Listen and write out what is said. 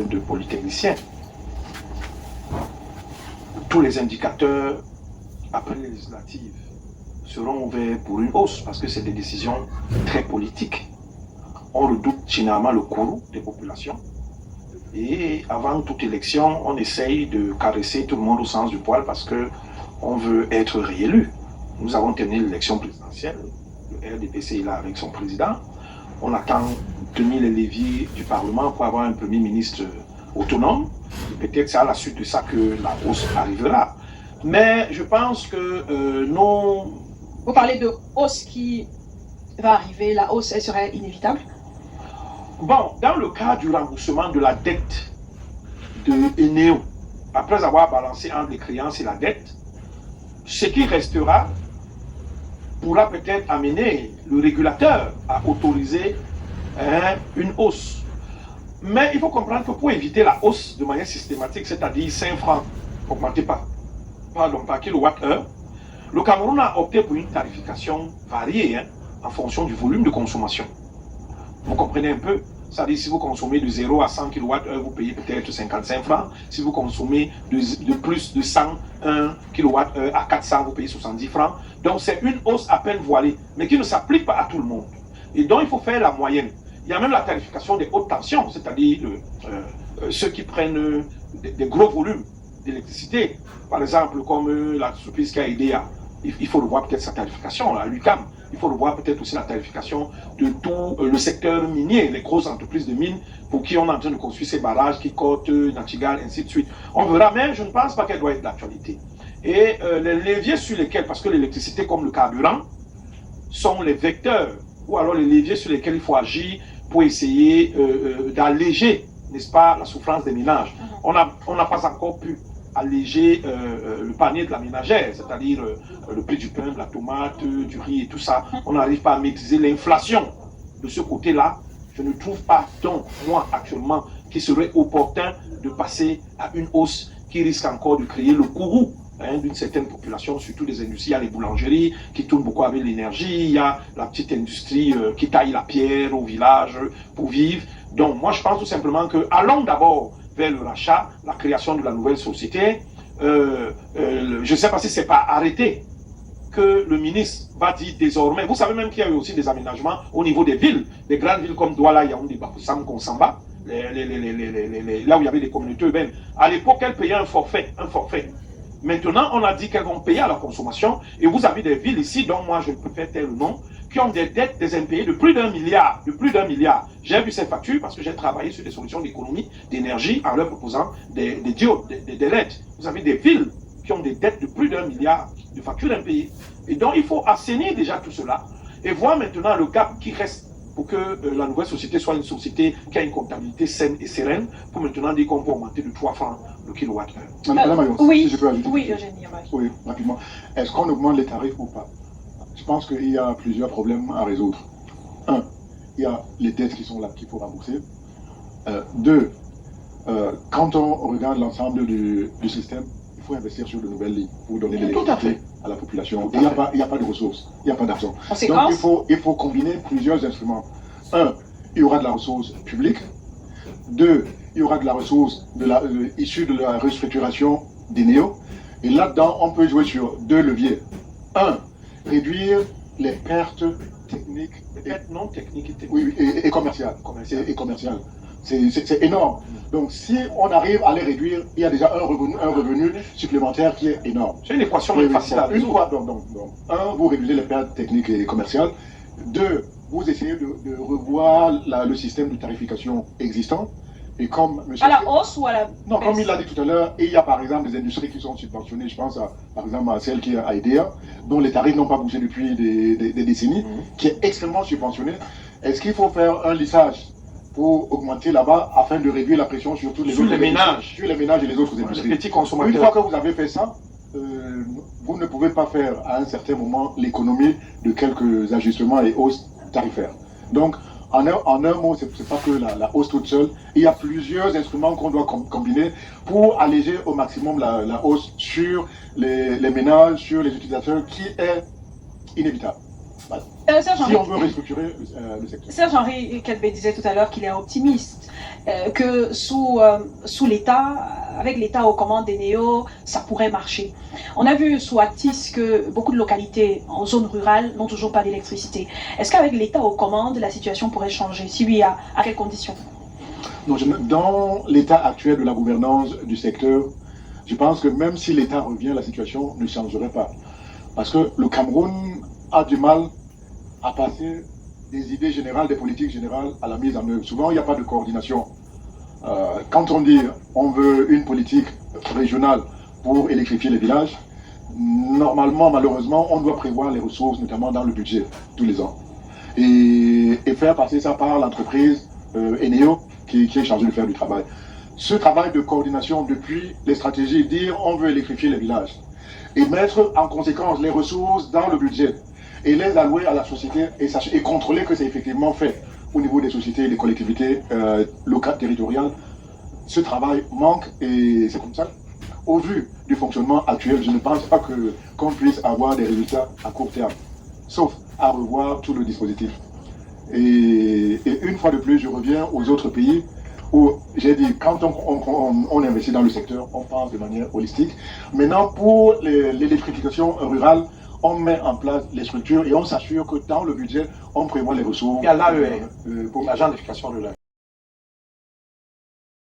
de polytechniciens. Tous les indicateurs après les législatives seront ouverts pour une hausse parce que c'est des décisions très politiques. On redoute généralement le courroux des populations et avant toute élection, on essaye de caresser tout le monde au sens du poil parce qu'on veut être réélu. Nous avons terminé l'élection présidentielle, le RDPC est là avec son président. On attend tenir les leviers du Parlement pour avoir un Premier ministre autonome. Peut-être c'est à la suite de ça que la hausse arrivera. Mais je pense que non. Vous parlez de hausse qui va arriver, la hausse, elle serait inévitable? Bon, dans le cas du remboursement de la dette de Eneo, après avoir balancé entre les créances et la dette, ce qui restera pourra peut-être amener le régulateur à autoriser une hausse. Mais il faut comprendre que pour éviter la hausse de manière systématique, c'est-à-dire 5 francs augmentés par kilowattheure, le Cameroun a opté pour une tarification variée en fonction du volume de consommation. Vous comprenez un peu? C'est-à-dire si vous consommez de 0 à 100 kWh, vous payez peut-être 55 francs. Si vous consommez de plus de 101 kWh à 400, vous payez 70 francs. Donc c'est une hausse à peine voilée, mais qui ne s'applique pas à tout le monde. Et donc il faut faire la moyenne. Il y a même la tarification des hautes tensions, c'est-à-dire ceux qui prennent des gros volumes d'électricité. Par exemple, comme la surprise qui a aidé à... Il faut revoir peut-être sa tarification à l'UQAM. Il faut revoir peut-être aussi la tarification de tout le secteur minier, les grosses entreprises de mines pour qui on est en train de construire ces barrages qui cotent Nantigal, ainsi de suite. On verra, mais je ne pense pas qu'elle doit être d'actualité. Et les leviers sur lesquels, parce que l'électricité comme le carburant, sont les vecteurs, ou alors les leviers sur lesquels il faut agir pour essayer d'alléger, n'est-ce pas, la souffrance des ménages. On n'a pas encore pu alléger le panier de la ménagère, c'est-à-dire le prix du pain, de la tomate, du riz et tout ça. On n'arrive pas à maîtriser l'inflation. De ce côté-là, je ne trouve pas, donc, moi, actuellement, qu'il serait opportun de passer à une hausse qui risque encore de créer le courroux d'une certaine population, surtout des industries. Il y a les boulangeries qui tournent beaucoup avec l'énergie, il y a la petite industrie qui taille la pierre au village pour vivre. Donc, moi, je pense tout simplement que allons d'abord vers le rachat, la création de la nouvelle société. Je ne sais pas si ce n'est pas arrêté que le ministre va dire désormais. Vous savez même qu'il y a eu aussi des aménagements au niveau des villes, des grandes villes comme Douala, Yaoundé, Bafoussam, Konsamba, là où il y avait des communautés urbaines. À l'époque, elles payaient un forfait. Maintenant, on a dit qu'elles vont payer à la consommation. Et vous avez des villes ici, dont moi je ne peux faire tel ou non, qui ont des dettes des impayés de plus d'1 milliard. J'ai vu ces factures parce que j'ai travaillé sur des solutions d'économie, d'énergie, en leur proposant des diodes, des LED. Vous avez des villes qui ont des dettes de plus d'1 milliard de factures impayées. Et donc, il faut assainir déjà tout cela et voir maintenant le gap qui reste pour que la nouvelle société soit une société qui a une comptabilité saine et sereine, pour maintenant dire qu'on peut augmenter de 3 francs le kilowattheure. Madame Ayos, oui, si je peux ajouter. Oui, Eugénie. Oui, rapidement. Est-ce qu'on augmente les tarifs ou pas? Je pense qu'il y a plusieurs problèmes à résoudre. Un, il y a les dettes qui sont là, qu'il faut rembourser. Deux, quand on regarde l'ensemble du système, il faut investir sur de nouvelles lignes pour donner de l'électricité à la population. Il n'y a pas de ressources, il n'y a pas d'argent. Donc il faut combiner plusieurs instruments. Un, il y aura de la ressource publique. Deux, il y aura de la ressource issue de la restructuration des néos. Et là-dedans, on peut jouer sur deux leviers. Un, réduire les pertes techniques. Peut-être non techniques et commerciales. C'est énorme. Donc si on arrive à les réduire, il y a déjà un revenu supplémentaire qui est énorme. C'est une équation facile à résoudre. Donc, un, vous réduisez les pertes techniques et commerciales. Deux, vous essayez de revoir le système de tarification existant. Et comme monsieur... À la hausse ou à la... Non, comme il l'a dit tout à l'heure, il y a par exemple des industries qui sont subventionnées, je pense par exemple à celle qui est à IDEA, dont les tarifs n'ont pas bougé depuis des décennies, qui est extrêmement subventionnée. Est-ce qu'il faut faire un lissage pour augmenter là-bas afin de réduire la pression sur tous les autres ménages, sur les ménages et les autres industries? Les petits consommateurs. Une fois que vous avez fait ça, vous ne pouvez pas faire à un certain moment l'économie de quelques ajustements et hausses tarifaires. Donc, en un mot, ce n'est pas que la hausse toute seule. Il y a plusieurs instruments qu'on doit combiner pour alléger au maximum la hausse sur les ménages, sur les utilisateurs, qui est inévitable. Voilà. si on veut restructurer le secteur. Serge-Henri Kelbey disait tout à l'heure qu'il est optimiste, que sous l'État, avec l'État aux commandes des néos, ça pourrait marcher. On a vu sous Actis que beaucoup de localités en zone rurale n'ont toujours pas d'électricité. Est-ce qu'avec l'État aux commandes, la situation pourrait changer? Si oui, à quelles conditions? Non, dans l'état actuel de la gouvernance du secteur, je pense que même si l'État revient, la situation ne changerait pas. Parce que le Cameroun a du mal à passer des idées générales, des politiques générales à la mise en œuvre. Souvent, il n'y a pas de coordination. Quand on dit on veut une politique régionale pour électrifier les villages, normalement, malheureusement, on doit prévoir les ressources, notamment dans le budget, tous les ans. Et faire passer ça par l'entreprise Eneo, qui est chargée de faire du travail. Ce travail de coordination depuis les stratégies, dire on veut électrifier les villages, et mettre en conséquence les ressources dans le budget, et les allouer à la société, et contrôler que c'est effectivement fait au niveau des sociétés et des collectivités locales, territoriales. Ce travail manque, et c'est comme ça. Au vu du fonctionnement actuel, je ne pense pas qu'on puisse avoir des résultats à court terme, sauf à revoir tout le dispositif. Et une fois de plus, je reviens aux autres pays où j'ai dit, quand on investit dans le secteur, on pense de manière holistique. Maintenant, pour l'électrification rurale, on met en place les structures et on s'assure que dans le budget, on prévoit les ressources. Il y a l'AER, pour l'agent d'électrification rurale.